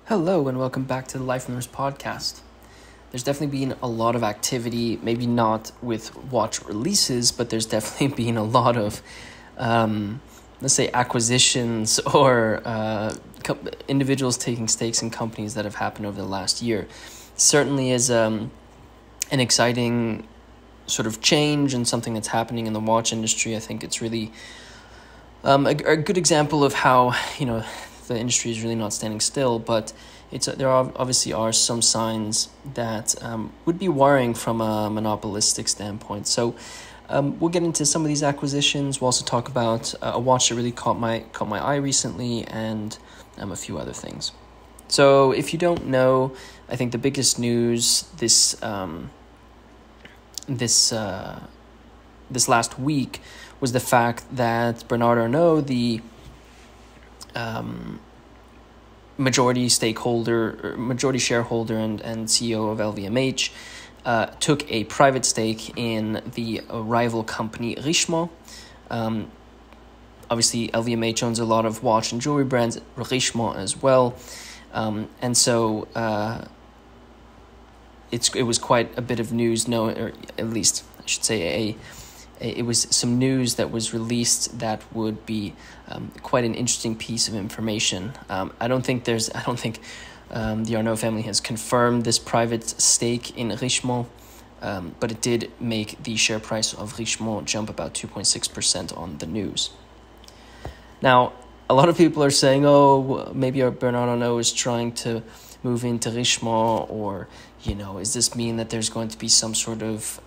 Hello and welcome back to the Life Members podcast. There's definitely been a lot of activity, maybe not with watch releases, but there's definitely been a lot of, let's say, acquisitions or individuals taking stakes in companies that have happened over the last year. Certainly is an exciting sort of change and something that's happening in the watch industry. I think it's really a good example of how, the industry is really not standing still, but there obviously are some signs that would be worrying from a monopolistic standpoint. So we'll get into some of these acquisitions. We'll also talk about a watch that really caught my eye recently, and a few other things. So if you don't know, I think the biggest news this last week was the fact that Bernard Arnault, the majority shareholder and CEO of LVMH, took a private stake in the rival company Richemond. Obviously, LVMH owns a lot of watch and jewelry brands, Richemond as well, and so it was quite a bit of news. Or at least I should say it was some news that was released that would be quite an interesting piece of information. I don't think the Arnault family has confirmed this private stake in Richemond, but it did make the share price of Richemond jump about 2.6% on the news. Now, a lot of people are saying, maybe Bernard Arnault is trying to move into Richemond, or, does this mean that there's going to be some sort of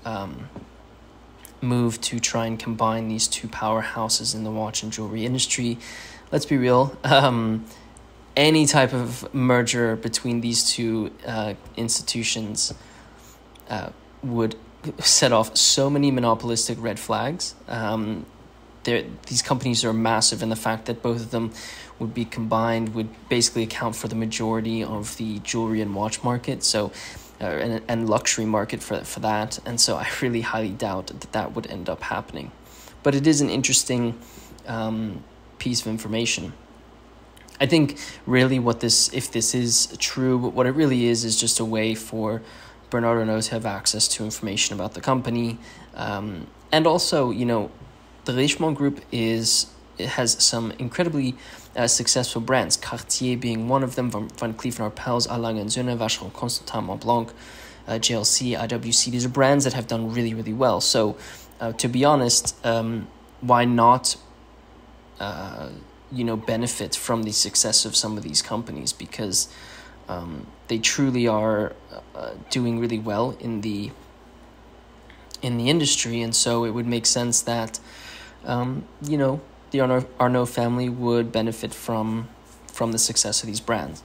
move to try and combine these two powerhouses in the watch and jewelry industry? Let's be real. Any type of merger between these two institutions would set off so many monopolistic red flags. These companies are massive, and the fact that both of them would be combined would basically account for the majority of the jewelry and watch market. So and luxury market for that, and so I really highly doubt that would end up happening. But it is an interesting piece of information. I think really if this is true, what it really is just a way for Bernard Arnault to have access to information about the company, and also the Richemond Group has some incredibly successful brands, Cartier being one of them, Van Cleef & Arpels, A. Lange & Söhne, Vacheron Constantin, Montblanc, JLC, IWC. These are brands that have done really, really well. So to be honest, why not benefit from the success of some of these companies, because they truly are doing really well in the industry, and so it would make sense that the Arnault family would benefit from the success of these brands.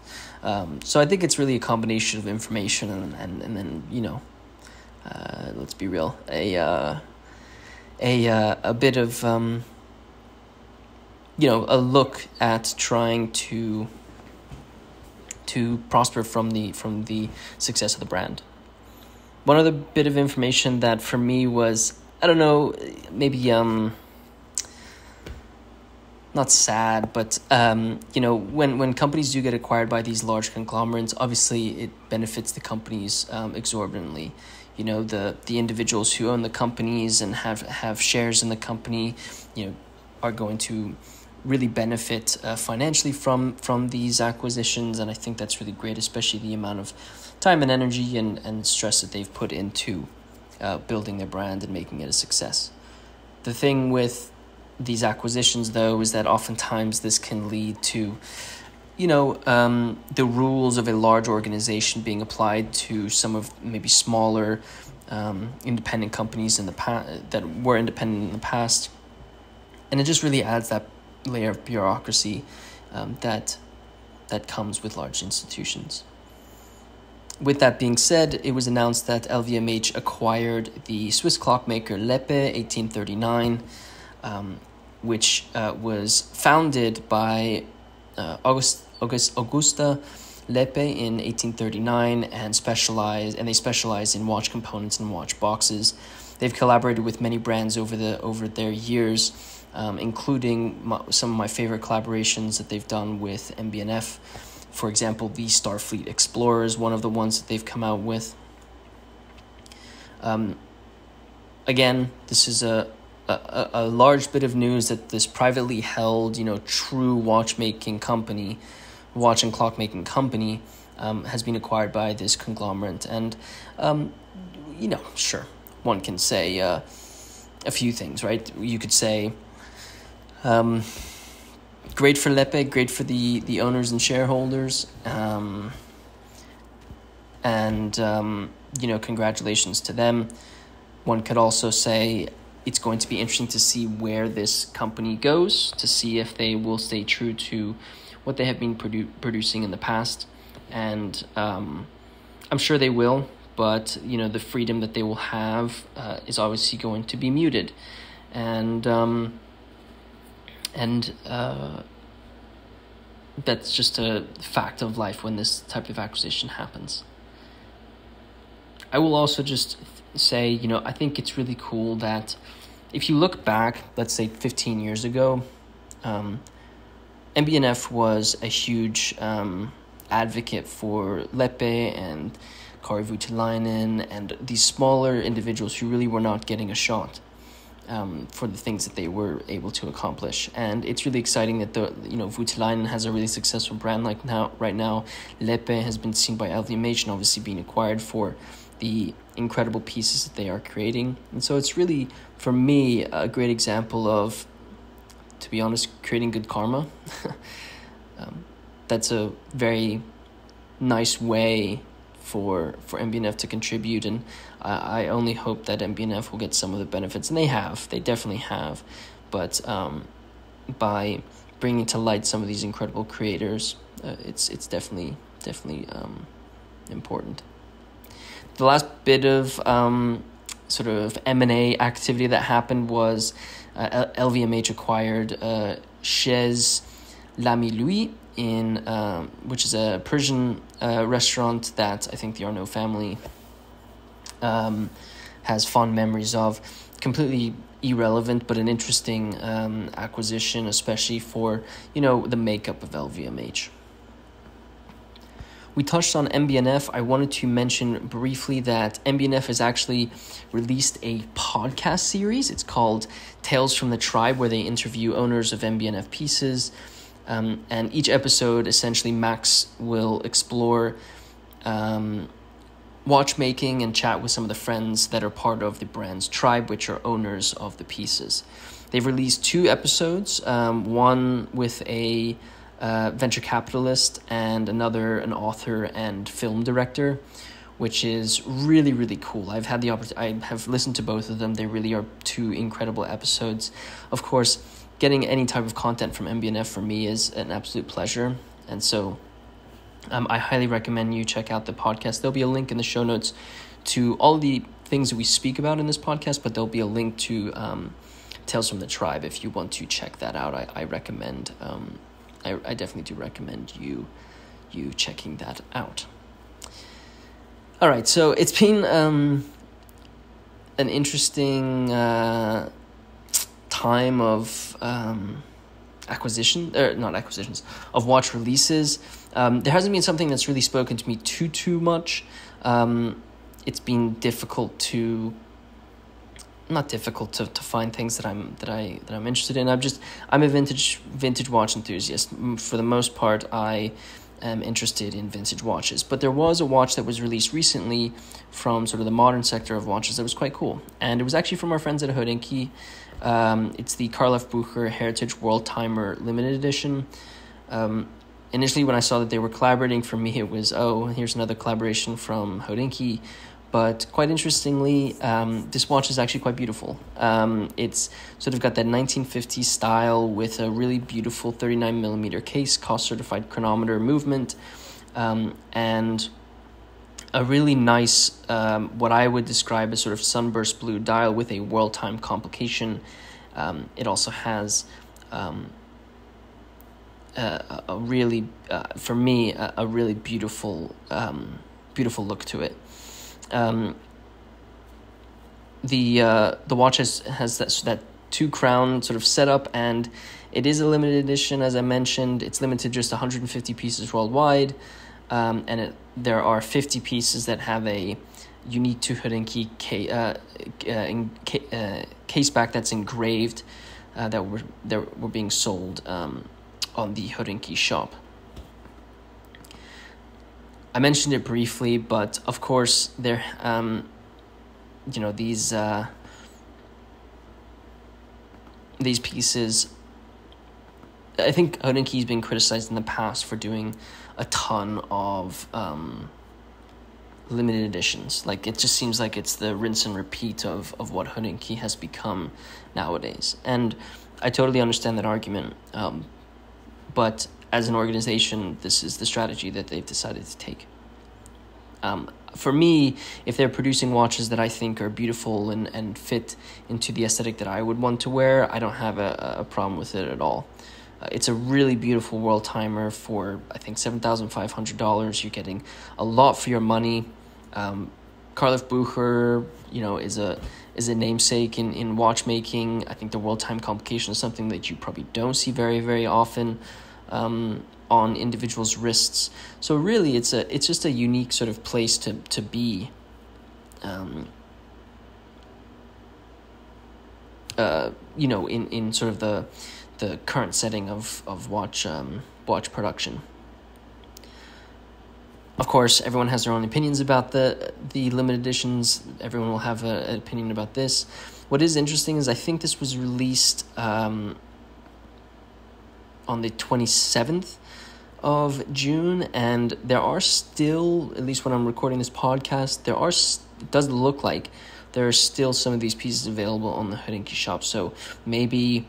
So I think it's really a combination of information and then let's be real, a bit of a look at trying to prosper from the success of the brand. One other bit of information that for me was, I don't know, maybe not sad, but when companies do get acquired by these large conglomerates, obviously it benefits the companies exorbitantly. The individuals who own the companies and have shares in the company, are going to really benefit financially from these acquisitions, and I think that's really great, especially the amount of time and energy and stress that they've put into building their brand and making it a success. The thing with these acquisitions, though, is that oftentimes this can lead to, the rules of a large organization being applied to some of maybe smaller independent companies that were independent in the past, and it just really adds that layer of bureaucracy that comes with large institutions. With that being said, it was announced that LVMH acquired the Swiss clockmaker Lepe 1839. Which was founded by Augusta Lepe in 1839 and they specialize in watch components and watch boxes. They've collaborated with many brands over their years, including some of my favorite collaborations that they've done with MB&F, For example, the Starfleet Explorer is one of the ones that they've come out with. Again, this is a large bit of news that this privately held, true watch and clockmaking company, has been acquired by this conglomerate. And, sure, one can say a few things, right? You could say, great for Lepe, great for the owners and shareholders, congratulations to them. One could also say it's going to be interesting to see where this company goes, to see if they will stay true to what they have been producing in the past. And I'm sure they will, but, the freedom that they will have is obviously going to be muted. And that's just a fact of life when this type of acquisition happens. I will also just say, I think it's really cool that if you look back, let's say 15 years ago, MB&F was a huge advocate for Lepe and Kari Voutilainen and these smaller individuals who really were not getting a shot for the things that they were able to accomplish. And it's really exciting that Voutilainen has a really successful brand right now. Lepe has been seen by LVMH and obviously being acquired for the incredible pieces that they are creating. And so it's really, for me, a great example of, to be honest, creating good karma. That's a very nice way for MB&F to contribute, and I only hope that MB&F will get some of the benefits, and they definitely have, but by bringing to light some of these incredible creators, it's definitely important. The last bit of sort of M&A activity that happened was LVMH acquired Chez L'Ami Louis, which is a Persian restaurant that I think the Arnault family has fond memories of. Completely irrelevant, but an interesting acquisition, especially for the makeup of LVMH. We touched on MB&F. I wanted to mention briefly that MB&F has actually released a podcast series. It's called Tales from the Tribe, where they interview owners of MB&F pieces. And each episode, essentially, Max will explore watchmaking and chat with some of the friends that are part of the brand's tribe, which are owners of the pieces. They've released 2 episodes, one with a venture capitalist and another an author and film director, which is really, really cool. I've had the opportunity. I have listened to both of them. They really are 2 incredible episodes. Of course, getting any type of content from MB&F for me is an absolute pleasure, and so I highly recommend you check out the podcast. There'll be a link in the show notes to all the things that we speak about in this podcast, but there'll be a link to Tales from the Tribe if you want to check that out. I recommend. I definitely do recommend you checking that out. All right, so it's been an interesting time of of watch releases. There hasn't been something that's really spoken to me too much. It's been difficult to find things that I'm interested in. I'm a vintage watch enthusiast. For the most part, I am interested in vintage watches. But there was a watch that was released recently from sort of the modern sector of watches that was quite cool, and it was actually from our friends at Hodinkee. It's the Karl F. Bucher Heritage World Timer Limited Edition. Initially, when I saw that they were collaborating, for me it was, here's another collaboration from Hodinkee. But quite interestingly, this watch is actually quite beautiful. It's sort of got that 1950s style with a really beautiful 39mm case, cost-certified chronometer movement, and a really nice, what I would describe as sort of sunburst blue dial with a world time complication. It also has a really, for me, a really beautiful look to it. The watch has that crown sort of setup, and it is a limited edition, as I mentioned. It's limited to just 150 pieces worldwide, and there are 50 pieces that have a unique to Hodinkee case back that's engraved, that were being sold on the Hodinkee shop. I mentioned it briefly, but of course there, these pieces, I think Hodinkee's been criticized in the past for doing a ton of limited editions. Like, it just seems like it's the rinse and repeat of what Hodinkee has become nowadays. And I totally understand that argument. But as an organization, this is the strategy that they've decided to take. For me, if they're producing watches that I think are beautiful and fit into the aesthetic that I would want to wear, I don't have a problem with it at all. It's a really beautiful world timer for, I think, $7,500. You're getting a lot for your money. Karloff Bucher, is a namesake in watchmaking. I think the world time complication is something that you probably don't see very, very often on individuals' wrists. So really, it's just a unique sort of place to be. In sort of the current setting of watch production. Of course, everyone has their own opinions about the limited editions. Everyone will have an opinion about this. What is interesting is I think this was released on the 27th of June, and there are still, at least when I'm recording this podcast, it does look like there are still some of these pieces available on the Hodinkee shop. So maybe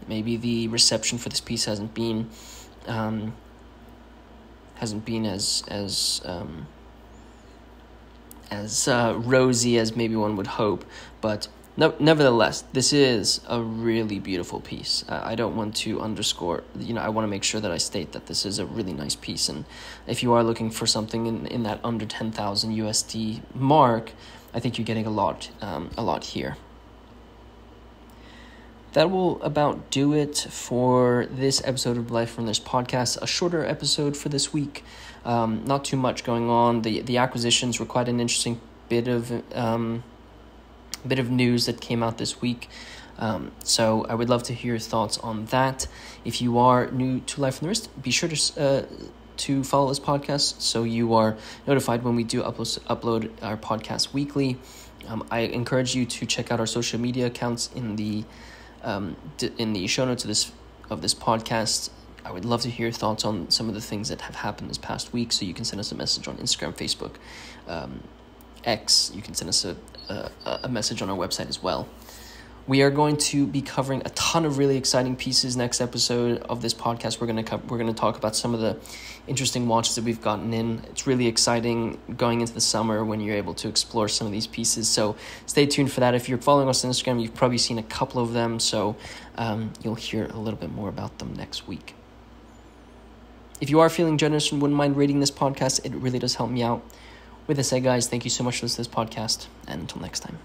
the reception for this piece hasn't been as rosy as maybe one would hope, but nevertheless, this is a really beautiful piece. I don't want to underscore, I want to make sure that I state that this is a really nice piece, and if you are looking for something in that under 10,000 USD mark, I think you're getting a lot here. That will about do it for this episode of Life from This podcast. A shorter episode for this week. Not too much going on. The acquisitions were quite an interesting bit of news that came out this week. So I would love to hear your thoughts on that. If you are new to Life from the Wrist, be sure to follow this podcast so you are notified when we do upload our podcast weekly. I encourage you to check out our social media accounts in the show notes of this podcast. I would love to hear your thoughts on some of the things that have happened this past week, so you can send us a message on Instagram, Facebook, X. You can send us a message on our website as well. We are going to be covering a ton of really exciting pieces next episode of this podcast. We're going to talk about some of the interesting watches that we've gotten in. It's really exciting going into the summer when you're able to explore some of these pieces. So stay tuned for that. If you're following us on Instagram, you've probably seen a couple of them. So you'll hear a little bit more about them next week. If you are feeling generous and wouldn't mind rating this podcast, it really does help me out. With that said, guys, thank you so much for listening to this podcast, and until next time.